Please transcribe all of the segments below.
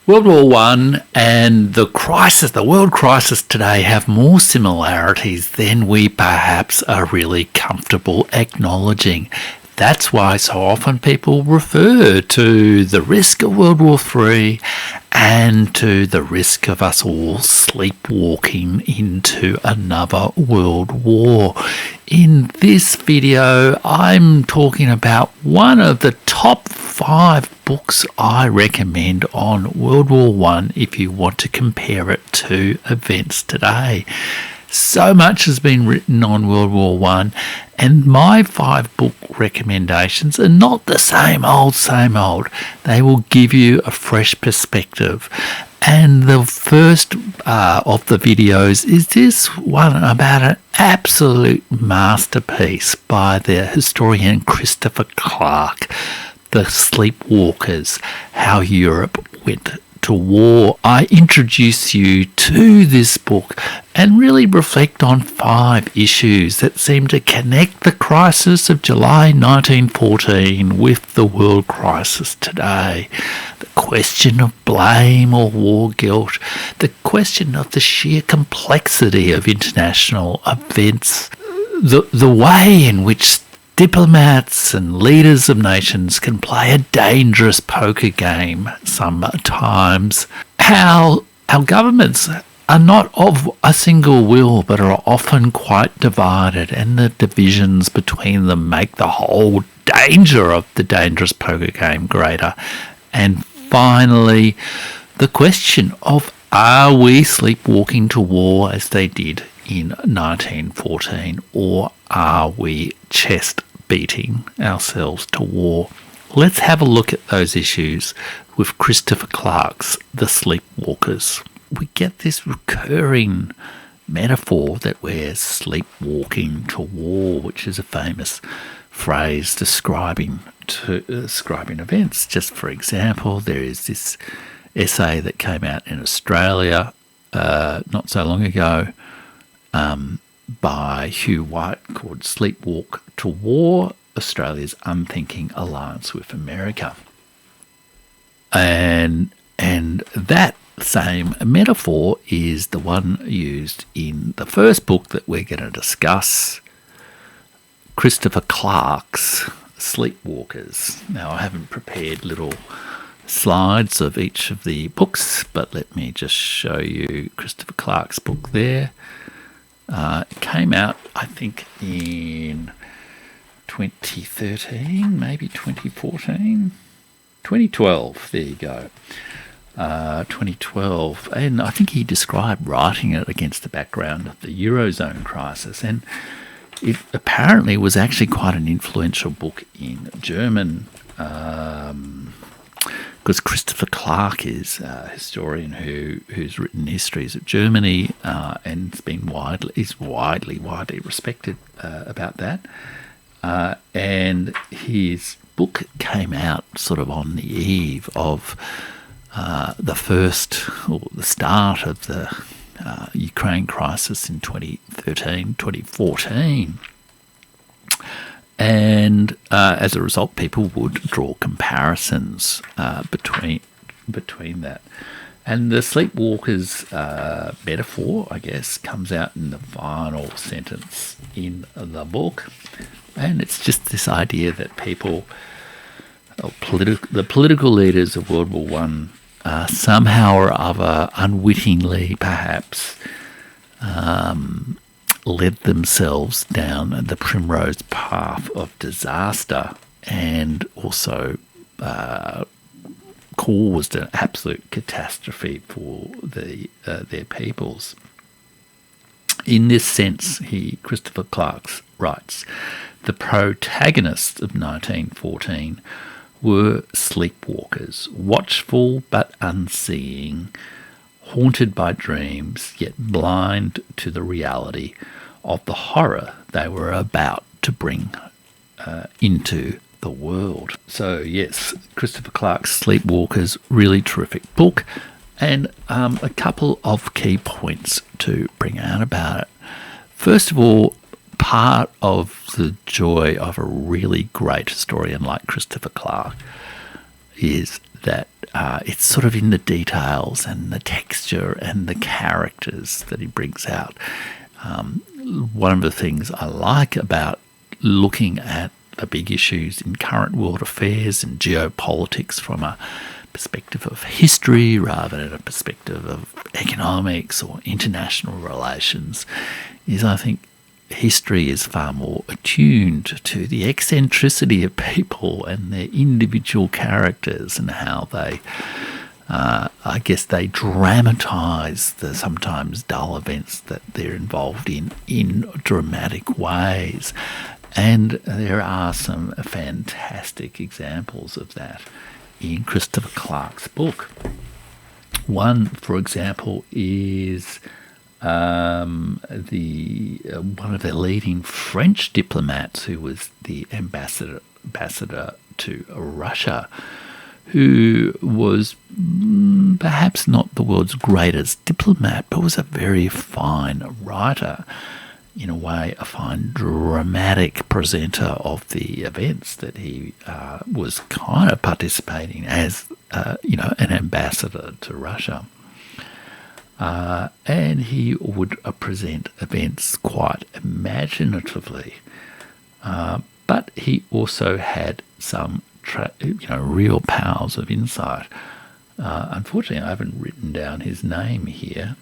World War One and the crisis, the world crisis today, have more similarities than we perhaps are really comfortable acknowledging. That's why so often people refer to the risk of World War III and to the risk of us all sleepwalking into another world war. In this video, I'm talking about one of the top 5 books I recommend on World War One if you want to compare it to events today. So much has been written on World War One, and my 5 book recommendations are not the same old. They will give you a fresh perspective. And the first of the videos is this one about an absolute masterpiece by the historian Christopher Clark, The Sleepwalkers, How Europe Went to War. I introduce you to this book and really reflect on 5 issues that seem to connect the crisis of July 1914 with the world crisis today. The question of blame or war guilt, the question of the sheer complexity of international events, the way in which diplomats and leaders of nations can play a dangerous poker game sometimes. How our governments are not of a single will but are often quite divided, and the divisions between them make the whole danger of the dangerous poker game greater. And finally, the question of, are we sleepwalking to war as they did in 1914, or are we chest beating ourselves to war? Let's have a look at those issues with Christopher Clark's The Sleepwalkers. We get this recurring metaphor that we're sleepwalking to war, which is a famous phrase describing events. Just for example, there is this essay that came out in Australia not so long ago by Hugh White called Sleepwalk to War, Australia's Unthinking Alliance with America. And that same metaphor is the one used in the first book that we're going to discuss, Christopher Clark's Sleepwalkers. Now, I haven't prepared little slides of each of the books, but let me just show you Christopher Clark's book there. It came out, I think, in 2013, maybe 2014, 2012. There you go. 2012. And I think he described writing it against the background of the Eurozone crisis. And it apparently was actually quite an influential book in German, because Christopher Clark is a historian who's written histories of Germany and is widely respected about that. And his book came out sort of on the eve of the start of the Ukraine crisis in 2014. And as a result, people would draw comparisons between that. And the sleepwalkers metaphor, I guess, comes out in the final sentence in the book. And it's just this idea that people, the political leaders of World War One, somehow or other, unwittingly perhaps, led themselves down the primrose path of disaster, and also caused an absolute catastrophe for their peoples. In this sense, Christopher Clark writes, the protagonists of 1914 were sleepwalkers, watchful but unseeing, haunted by dreams, yet blind to the reality of the horror they were about to bring into the world. So yes, Christopher Clark's Sleepwalkers, really terrific book, and a couple of key points to bring out about it. First of all, part of the joy of a really great historian like Christopher Clark is that it's sort of in the details and the texture and the characters that he brings out. One of the things I like about looking at the big issues in current world affairs and geopolitics from a perspective of history rather than a perspective of economics or international relations is I think history is far more attuned to the eccentricity of people and their individual characters and how they, I guess, they dramatise the sometimes dull events that they're involved in dramatic ways. And there are some fantastic examples of that in Christopher Clark's book. One, for example, is one of the leading French diplomats, who was the ambassador to Russia, who was perhaps not the world's greatest diplomat, but was a very fine writer. In a way, a fine dramatic presenter of the events that he was kind of participating as, an ambassador to Russia. And he would present events quite imaginatively. But he also had some, real powers of insight. Unfortunately, I haven't written down his name here.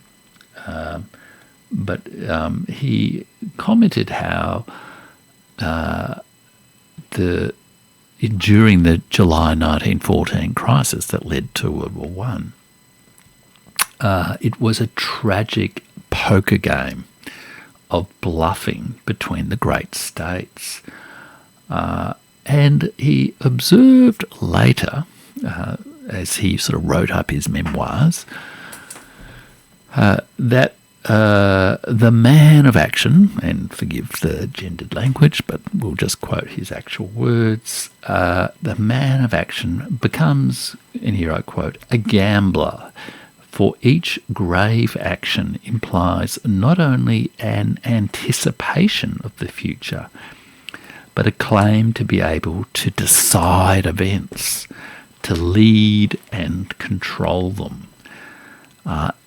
But he commented how during the July 1914 crisis that led to World War One, it was a tragic poker game of bluffing between the great states. And he observed later, as he sort of wrote up his memoirs, that the man of action, and forgive the gendered language, but we'll just quote his actual words, the man of action becomes, and here I quote, a gambler, for each grave action implies not only an anticipation of the future, but a claim to be able to decide events, to lead and control them.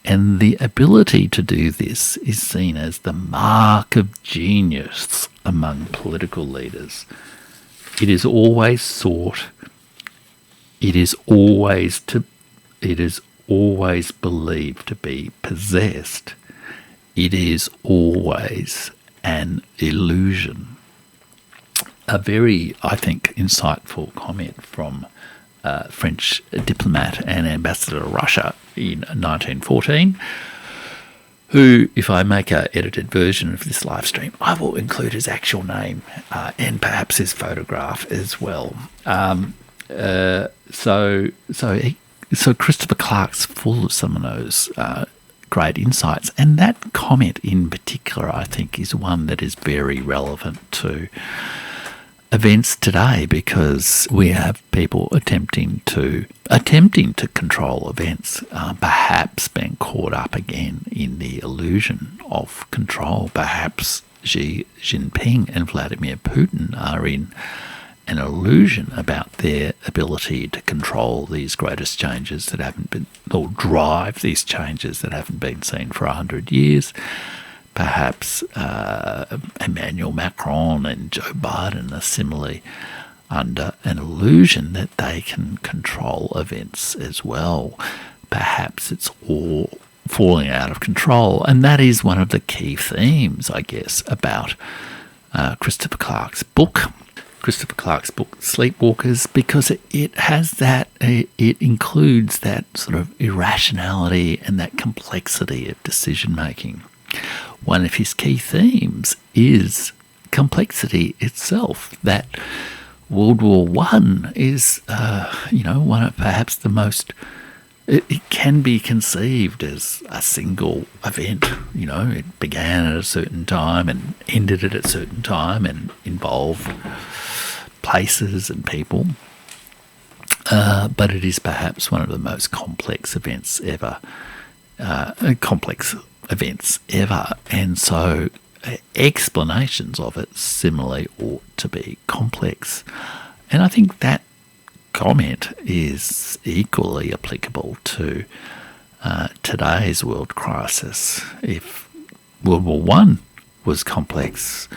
And the ability to do this is seen as the mark of genius among political leaders. It is always sought. It is always believed to be possessed. It is always an illusion. A very, I think, insightful comment from French diplomat and ambassador to Russia in 1914, who, if I make an edited version of this live stream, I will include his actual name and perhaps his photograph as well. So Christopher Clark's full of some of those great insights, and that comment in particular, I think, is one that is very relevant to events today, because we have people attempting to control events, perhaps being caught up again in the illusion of control. Perhaps Xi Jinping and Vladimir Putin are in an illusion about their ability to control these greatest changes that haven't been, or drive these changes that haven't been seen for 100 years. Perhaps Emmanuel Macron and Joe Biden are similarly under an illusion that they can control events as well. Perhaps it's all falling out of control. And that is one of the key themes, I guess, about Christopher Clark's book. Christopher Clark's book, Sleepwalkers, because it has that, it includes that sort of irrationality and that complexity of decision-making. One of his key themes is complexity itself, that World War One is, one of perhaps the most, it can be conceived as a single event. It began at a certain time and ended at a certain time and involved places and people. But it is perhaps one of the most complex events ever. And so explanations of it similarly ought to be complex. And I think that comment is equally applicable to today's world crisis. If World War One was complex,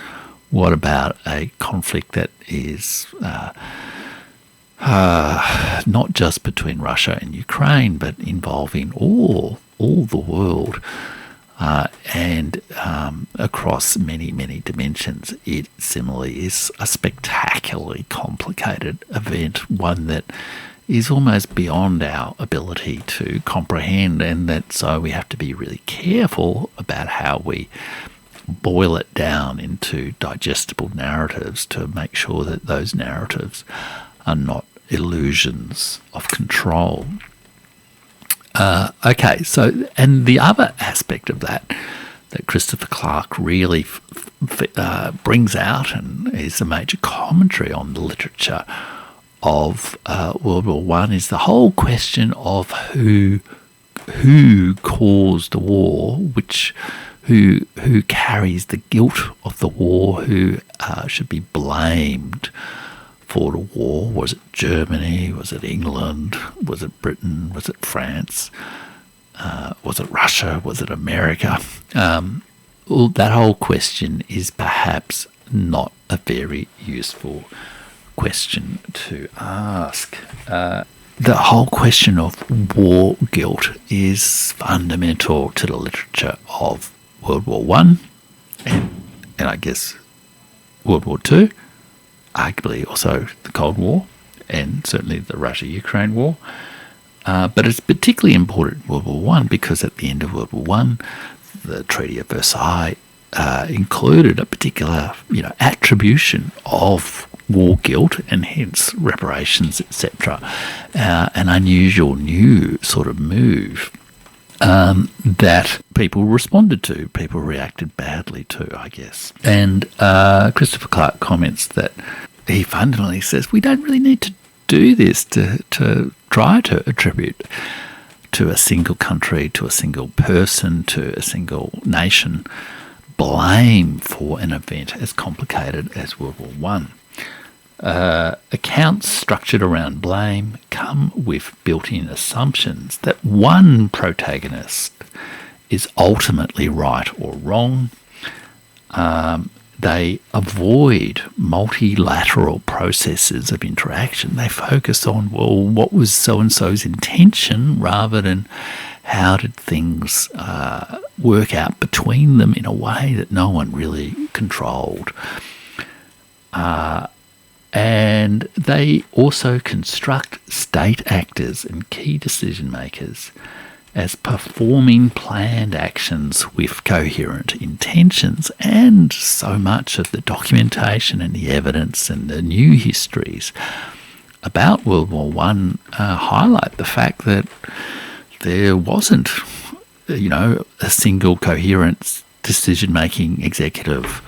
what about a conflict that is not just between Russia and Ukraine, but involving all the world and across many, many dimensions? It similarly is a spectacularly complicated event, one that is almost beyond our ability to comprehend, and that so we have to be really careful about how we boil it down into digestible narratives to make sure that those narratives are not illusions of control. Okay, so, and the other aspect of that Christopher Clark really brings out and is a major commentary on the literature of World War One is the whole question of who caused the war, who carries the guilt of the war, who should be blamed for the war. Was it Germany? Was it England? Was it Britain? Was it France? Was it Russia? Was it America? That whole question is perhaps not a very useful question to ask. The whole question of war guilt is fundamental to the literature of World War One, and I guess World War Two, arguably also the Cold War, and certainly the Russia-Ukraine war. But it's particularly important in World War One because at the end of World War One, the Treaty of Versailles included a particular, attribution of war guilt and hence reparations, etc. An unusual new sort of move that people responded to, people reacted badly to, I guess. And Christopher Clark comments that he fundamentally says we don't really need to do this to try to attribute to a single country, to a single person, to a single nation blame for an event as complicated as World War One. Accounts structured around blame come with built-in assumptions that one protagonist is ultimately right or wrong. They avoid multilateral processes of interaction. They focus on, well, what was so-and-so's intention rather than how did things work out between them in a way that no one really controlled. And they also construct state actors and key decision makers as performing planned actions with coherent intentions, and so much of the documentation and the evidence and the new histories about World War One highlight the fact that there wasn't, a single coherent decision-making executive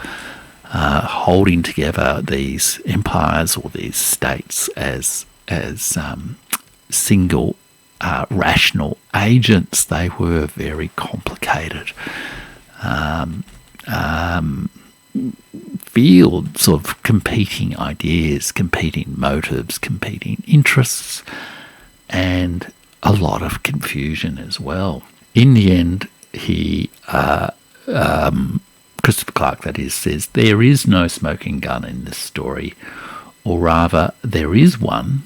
holding together these empires or these states as single rational agents. They were very complicated fields of competing ideas, competing motives, competing interests, and a lot of confusion as well. In the end, Christopher Clark, that is, says there is no smoking gun in this story, or rather there is one,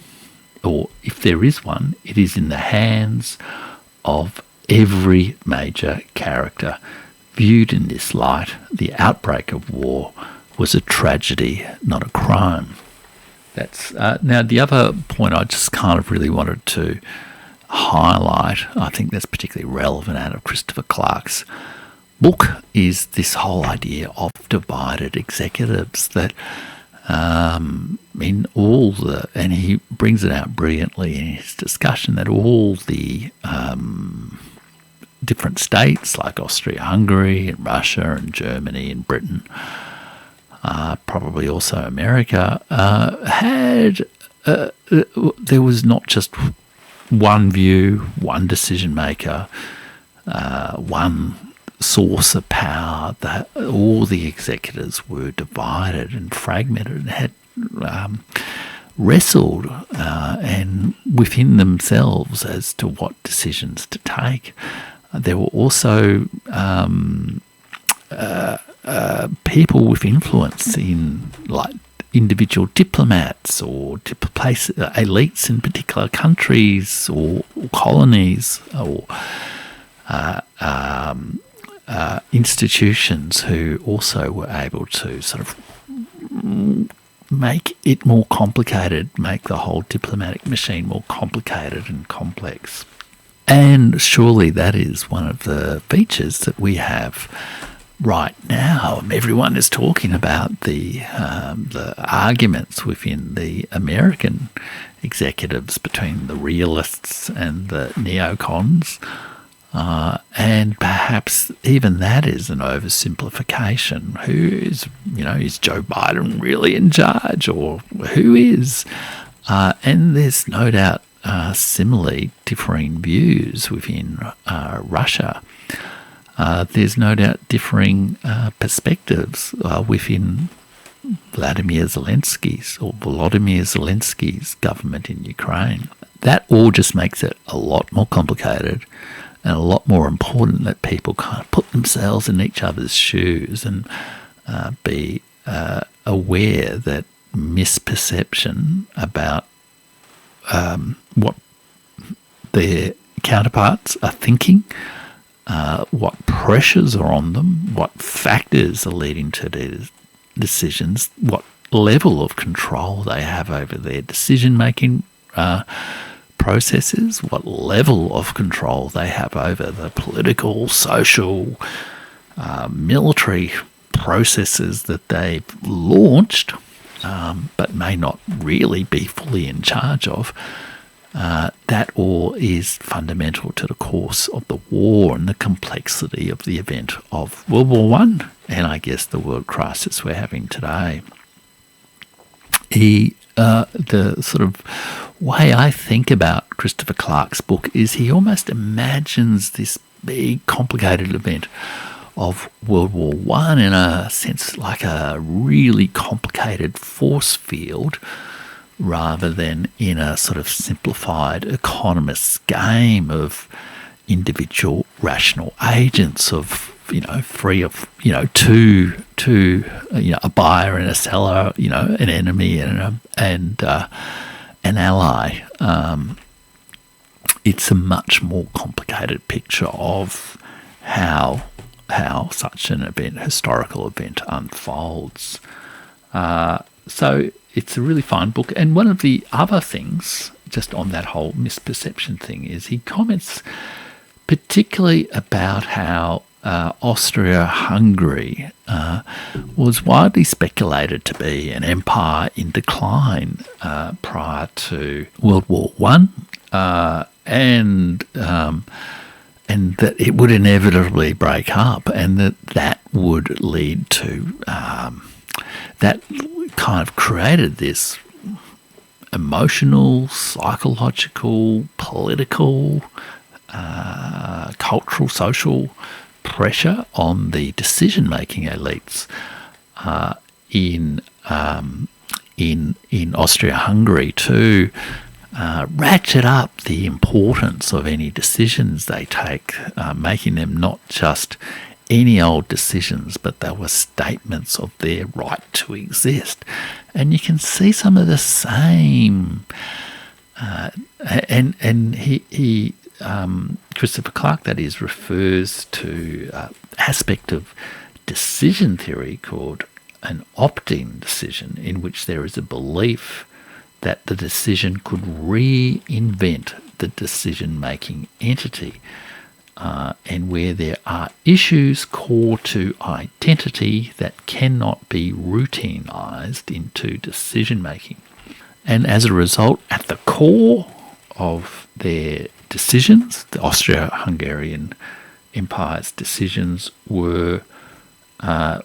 or if there is one, it is in the hands of every major character. Viewed in this light, the outbreak of war was a tragedy, not a crime. That's now the other point I just kind of really wanted to highlight, I think that's particularly relevant out of Christopher Clark's book, is this whole idea of divided executives that in all the, and he brings it out brilliantly in his discussion, that all the different states like Austria-Hungary and Russia and Germany and Britain, probably also America, had there was not just one view, one decision maker, one source of power, that all the executives were divided and fragmented and had wrestled and within themselves as to what decisions to take. There were also people with influence in, like, individual diplomats or elites in particular countries or colonies or institutions who also were able to sort of make it more complicated, make the whole diplomatic machine more complicated and complex. And surely that is one of the features that we have right now. Everyone is talking about the arguments within the American executives between the realists and the neocons. And perhaps even that is an oversimplification. Is Joe Biden really in charge, or who is? And there's no doubt similarly differing views within Russia. There's no doubt differing perspectives within Volodymyr Zelensky's government in Ukraine. That all just makes it a lot more complicated and a lot more important that people kind of put themselves in each other's shoes and be aware that misperception about what their counterparts are thinking, what pressures are on them, what factors are leading to their decisions, what level of control they have over their decision-making processes, what level of control they have over the political, social, military processes that they've launched, but may not really be fully in charge of. That all is fundamental to the course of the war and the complexity of the event of World War I, and I guess the world crisis we're having today. The sort of way I think about Christopher Clark's book is he almost imagines this big, complicated event of World War I in a sense like a really complicated force field, rather than in a sort of simplified economist's game of individual rational agents of, free of, two, a buyer and a seller, an enemy and an ally. It's a much more complicated picture of how such an event, historical event, unfolds. So it's a really fine book. And one of the other things, just on that whole misperception thing, is he comments particularly about how Austria-Hungary was widely speculated to be an empire in decline prior to World War I, and that it would inevitably break up, and that would lead to that kind of created this emotional, psychological, political, cultural, social pressure on the decision-making elites in Austria-Hungary to ratchet up the importance of any decisions they take, making them not just any old decisions, but they were statements of their right to exist. And you can see some of the same, and he Christopher Clark, that is, refers to aspect of decision theory called an opt-in decision, in which there is a belief that the decision could reinvent the decision-making entity, and where there are issues core to identity that cannot be routinized into decision-making. And as a result, at the core of their decisions, the Austro-Hungarian Empire's decisions were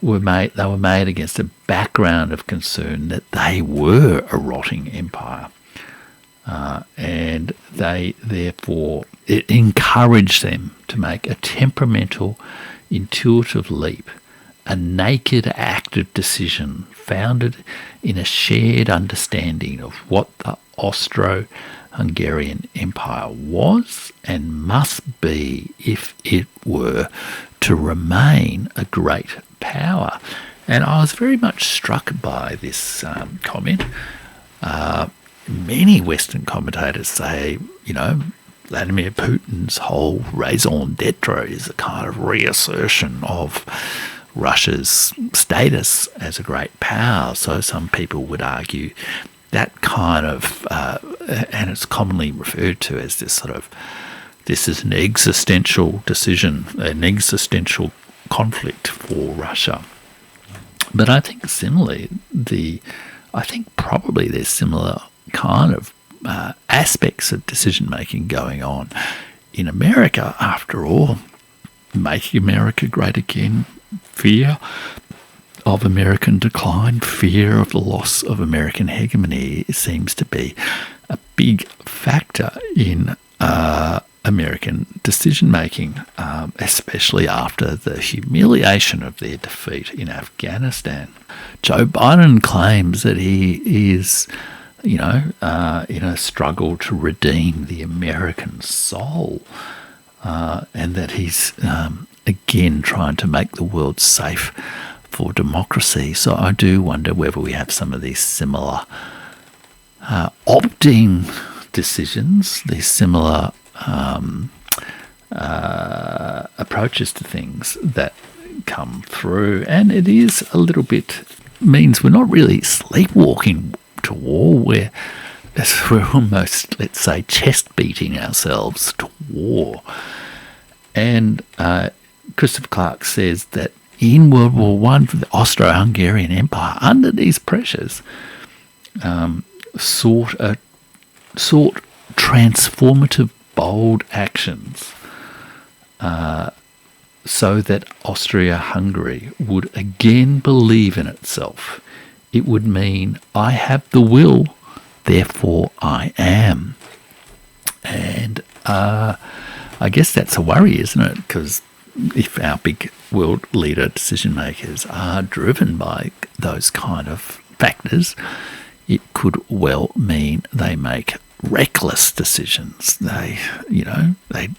made against a background of concern that they were a rotting empire, and they therefore it encouraged them to make a temperamental, intuitive leap a naked act of decision founded in a shared understanding of what the Austro-Hungarian Empire was and must be if it were to remain a great power. And I was very much struck by this comment. Many Western commentators say, Vladimir Putin's whole raison d'etre is a kind of reassertion of Russia's status as a great power. So some people would argue that kind of, and it's commonly referred to as this is an existential decision, an existential conflict for Russia. But I think similarly, probably there's similar kind of aspects of decision-making going on in America. After all, making America great again, fear of American decline, fear of the loss of American hegemony seems to be a big factor in American decision-making, especially after the humiliation of their defeat in Afghanistan. Joe Biden claims that he is in a struggle to redeem the American soul, and that he's again trying to make the world safe for democracy. So I do wonder whether we have some of these similar opting decisions, these similar approaches to things that come through. And it is a little bit, means we're not really sleepwalking to war, we're almost, let's say, chest beating ourselves to war. And Christopher Clark says that in World War I, the Austro-Hungarian Empire, under these pressures, sought transformative, bold actions so that Austria-Hungary would again believe in itself. It would mean, I have the will, therefore I am. And I guess that's a worry, isn't it? Because if our big world leader decision makers are driven by those kind of factors, it could well mean they make reckless decisions. They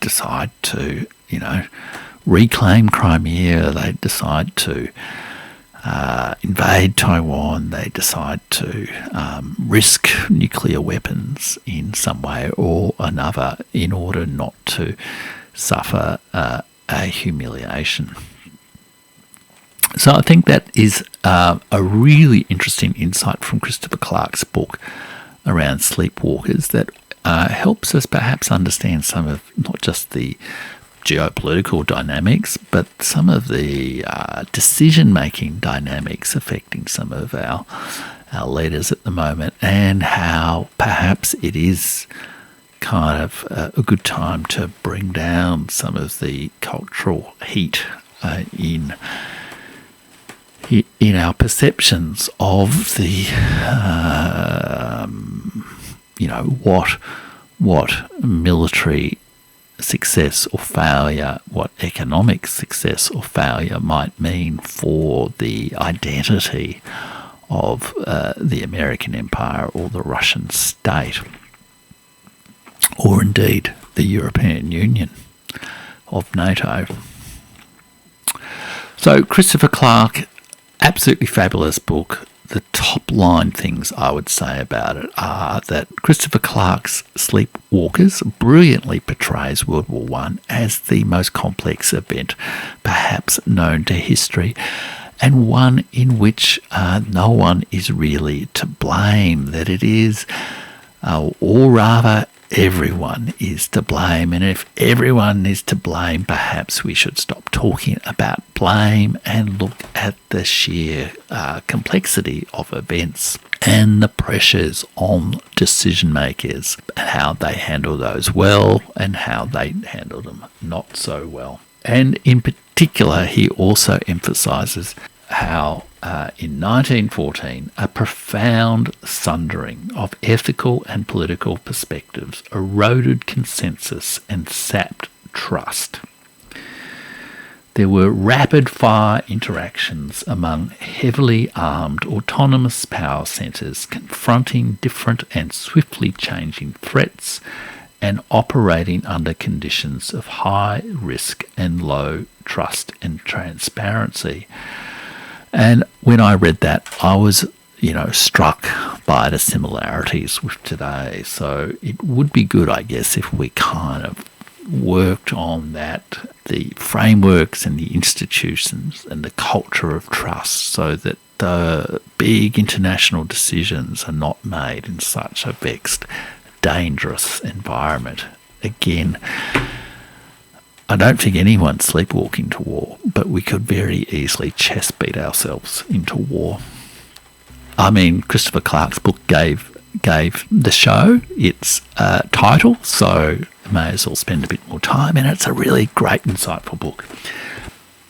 decide to, reclaim Crimea. They decide to invade Taiwan. They decide to risk nuclear weapons in some way or another in order not to suffer a humiliation. So I think that is a really interesting insight from Christopher Clark's book around Sleepwalkers that helps us perhaps understand some of not just the geopolitical dynamics, but some of the decision-making dynamics affecting some of our leaders at the moment, and how perhaps it is kind of a good time to bring down some of the cultural heat in our perceptions of the what military success or failure, what economic success or failure might mean for the identity of the American empire or the Russian state, or indeed the European Union of NATO. So Christopher Clark, absolutely fabulous book. The top line things I would say about it are that Christopher Clark's Sleepwalkers brilliantly portrays World War I as the most complex event perhaps known to history, and one in which no one is really to blame, that it is, or rather everyone is to blame. And if everyone is to blame, perhaps we should stop talking about blame and look at the sheer complexity of events and the pressures on decision makers, and how they handle those well and how they handle them not so well. And in particular, he also emphasises how in 1914 a profound sundering of ethical and political perspectives eroded consensus and sapped trust. there were rapid-fire interactions among heavily armed autonomous power centres confronting different and swiftly changing threats and operating under conditions of high risk and low trust and transparency. And when I read that, I was, struck by the similarities with today. So it would be good, I guess, if we kind of worked on that, the frameworks and the institutions and the culture of trust, so that the big international decisions are not made in such a vexed, dangerous environment. Again, I don't think anyone's sleepwalking to war, but we could very easily chest beat ourselves into war. I mean, Christopher Clark's book gave the show its title, so may as well spend a bit more time, and it's a really great, insightful book.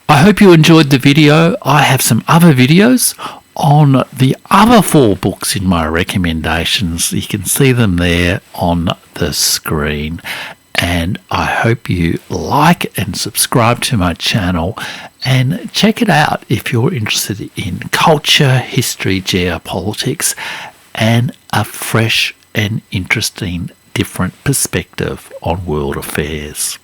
I hope you enjoyed the video. I have some other videos on the other 4 books in my recommendations. You can see them there on the screen. And I hope you like and subscribe to my channel and check it out if you're interested in culture, history, geopolitics, and a fresh and interesting different perspective on world affairs.